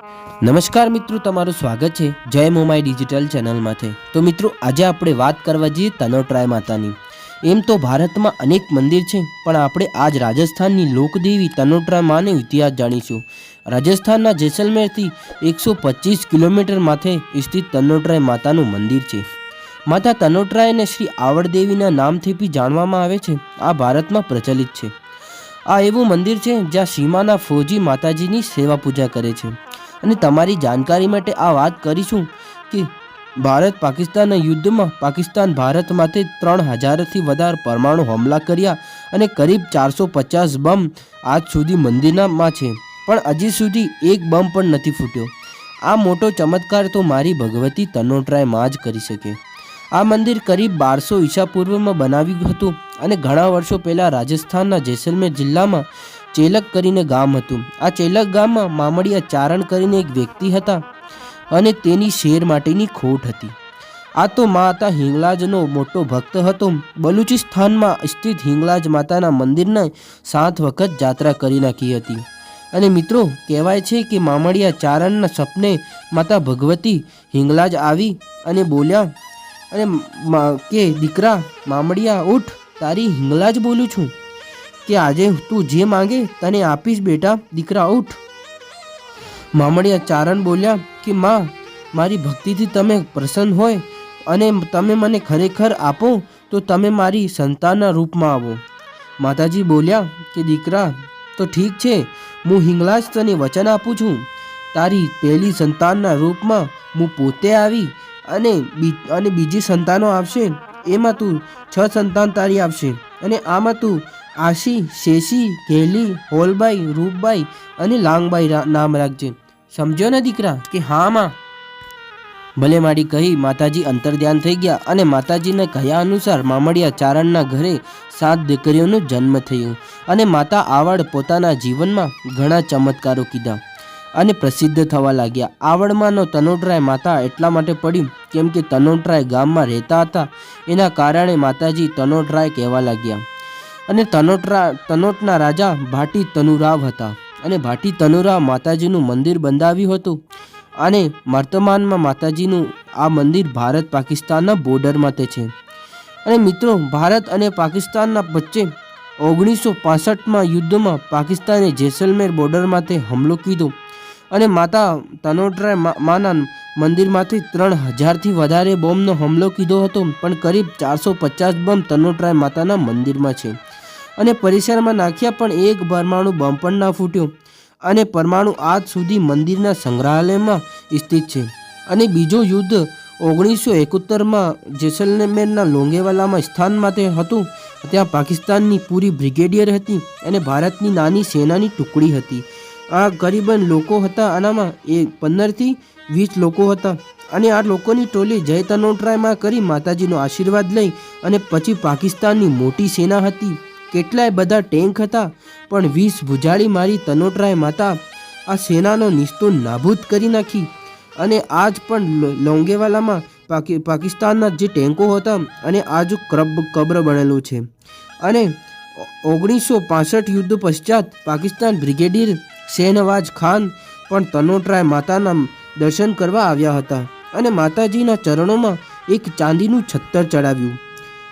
નમસ્કાર મિત્રો, તમારું સ્વાગત છે જય મોમાઈ ડિજિટલ ચેનલમાંથી। તો મિત્રો, આજે આપણે વાત કરવા જઈએ તનોટરાય માતાની। એમ તો ભારતમાં અનેક મંદિર છે, પણ આપણે આજ રાજસ્થાનની લોકદેવી તનોટરાય માનો ઇતિહાસ જાણીશું। રાજસ્થાનના જેસલમેરથી 125 કિલોમીટર માથે સ્થિત તનોટરાય માતાનું મંદિર છે। માતા તનોટરાયને શ્રી આવડદેવીના નામથી પણ જાણવામાં આવે છે। આ ભારતમાં પ્રચલિત છે। આ એવું મંદિર છે જ્યાં સીમાના ફૌજી માતાજીની સેવા પૂજા કરે છે। અને તમારી જાણકારી માટે આ વાત કરીશું કે ભારત પાકિસ્તાનના યુદ્ધમાં પાકિસ્તાન ભારત માટે 3000થી વધારે પરમાણુ હુમલા કર્યા અને કરીબ 450 બમ આજ સુધી મંદિરમાં છે, પણ હજી સુધી એક બમ પણ નથી ફૂટ્યો। આ મોટો ચમત્કાર તો મારી ભગવતી તનોટરાય માં જ કરી શકે। આ મંદિર કરીબ 1200 ઈસા પૂર્વમાં બનાવ્યું હતું અને ઘણા વર્ષો પહેલાં રાજસ્થાનના જેસલમેર જિલ્લામાં ચેલક કરીને ગામ હતું। આ ચેલક ગામમાં મામડિયા ચારણ કરીને એક વ્યક્તિ હતા અને તેની શેર માટેની ખોટ હતી। આ તો માતા હિંગલાજનો મોટો ભક્ત હતો। બલુચિસ્તાનમાં સ્થિત હિંગલાજ માતાના મંદિરના 7 વખત જાત્રા કરી નાખી હતી। અને મિત્રો, કહેવાય છે કે મામડિયા ચારણના સપને માતા ભગવતી હિંગલાજ આવી અને બોલ્યા અને કે દીકરા મામડિયા ઉઠ, તારી હિંગલાજ બોલું છું કે આજે તું જે માંગે તને આપીશ બેટા, દીકરા ઉઠ। મામડિયા ચારણ બોલ્યા કે માં, મારી ભક્તિથી તમે પ્રસન્ન હોય અને તમે મને ખરેખર આપો તો તમે મારી સંતાનના રૂપમાં આવો। માતાજી બોલ્યા કે દીકરા, તો ઠીક છે, હું હિંગલાજ તને વચન આપું છું, તારી પહેલી સંતાનના રૂપમાં હું પોતે આવી અને બીજી સંતાનો આવશે, એમાં તું 6 સંતાન તારી આવશે અને આમાં તું આશી, શેષી, ઘેલી, હોલબાઈ, રૂપબાઈ અને લાંગબાઈ નામ રાખજે। સમજ્યો ને દીકરા? કે હા માં। ભલે માડી કહી માતાજી અંતર્ધ્યાન થઈ ગયા અને માતાજીને કહ્યા અનુસાર મામડિયા ચારણના ઘરે 7 દીકરીઓનો જન્મ થયો અને માતા આવડ પોતાના જીવનમાં ઘણા ચમત્કારો કીધા અને પ્રસિદ્ધ થવા લાગ્યા। આવડમાંનો તનોટરાય માતા એટલા માટે પડ્યું કેમ કે તનોટરાય ગામમાં રહેતા હતા, એના કારણે માતાજી તનોટરાય કહેવા લાગ્યા। અને તનોટના રાજા ભાટી તનુરાવ હતા અને ભાટી તનુરાવ માતાજીનું મંદિર બંધાવ્યું હતું અને વર્તમાનમાં માતાજીનું આ મંદિર ભારત પાકિસ્તાનના બોર્ડરમાં તે છે। અને મિત્રો, ભારત અને પાકિસ્તાનના વચ્ચે 1965માં યુદ્ધમાં પાકિસ્તાને જેસલમેર બોર્ડરમાંથી હુમલો કીધો અને માતા તનોટરાય માના મંદિરમાંથી 3000થી વધારે બોમ્બનો હુમલો કીધો હતો, પણ કરીબ 450 બમ તનોટરાય માતાના મંદિરમાં છે અને પરિસરમાં નાખ્યા, પણ એક પરમાણુ બમ પણ ના ફૂટ્યો અને પરમાણુ આજ સુધી મંદિરના સંગ્રહાલયમાં સ્થિત છે। અને બીજો યુદ્ધ 1971માં જેસલમેરના લોંગેવાલામાં સ્થાન માટે હતું, ત્યાં પાકિસ્તાનની પૂરી બ્રિગેડિયર હતી અને ભારતની નાની સેનાની ટુકડી હતી। આ કરીબન લોકો હતા, આનામાં 15થી 20 લોકો હતા અને આ લોકોની ટોલી જય તનોટરાયમાં કરી માતાજીનો આશીર્વાદ લઈ અને પછી પાકિસ્તાનની મોટી સેના હતી, કેટલાય બધા ટેન્ક હતા, પણ 20 ભુજાળી મારી તનોટરાય માતા આ સેનાનો નિસ્તો નાબૂદ કરી નાખી અને આજ પણ લોંગેવાલામાં પાકિસ્તાનના જે ટેન્કો હતા અને આજ કબ્ર બનેલું છે। અને 1965 યુદ્ધ પશ્ચાત પાકિસ્તાન બ્રિગેડિયર શેહનવાજ ખાન પણ તનોટરાય માતાના દર્શન કરવા આવ્યા હતા અને માતાજીના ચરણોમાં એક ચાંદીનું છત્તર ચડાવ્યું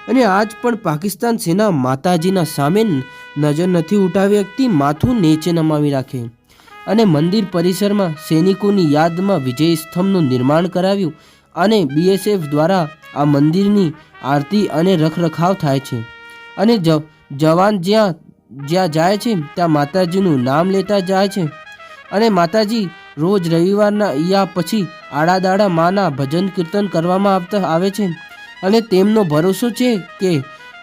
અને આજ પણ પાકિસ્તાન સેના માતાજીના સામે નજર નથી ઉઠાવી શકતી, માથું નીચે નમાવી રાખે। અને મંદિર પરિસરમાં સૈનિકોની યાદમાં વિજય સ્તંભનું નિર્માણ કરાવ્યું અને BSF દ્વારા આ મંદિરની આરતી અને રખરખાવ થાય છે અને જવાન જ્યાં જાય છે ત્યાં માતાજીનું નામ લેતા જાય છે અને માતાજી રોજ રવિવારના યા પછી આડાદાડા માના ભજન કીર્તન કરવામાં આવે છે અને તેમનો ભરોસો છે કે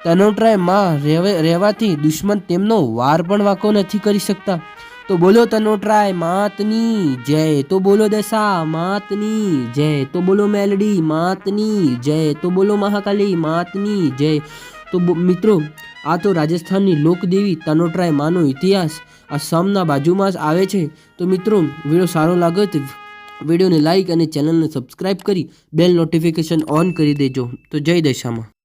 તનોટરાય માં રહેવાથી દુશ્મન તેમનો વાર પણ વાંકો નથી કરી શકતા। તો બોલો તનોટરાય માતની જય, તો બોલો દશા માતની જય, તો બોલો મેલડી માતની જય, તો બોલો મહાકાલી માતની જય। તો મિત્રો, આ તો રાજસ્થાનની લોકદેવી તનોટરાય માનો ઇતિહાસ આ સમના બાજુમાં જ આવે છે। તો મિત્રો, વિડીયો સારો લાગે તો વિડીયોને લાઈક અને ચેનલને સબસ્ક્રાઈબ કરી બેલ નોટિફિકેશન ઓન કરી દેજો। તો જય દશામાં।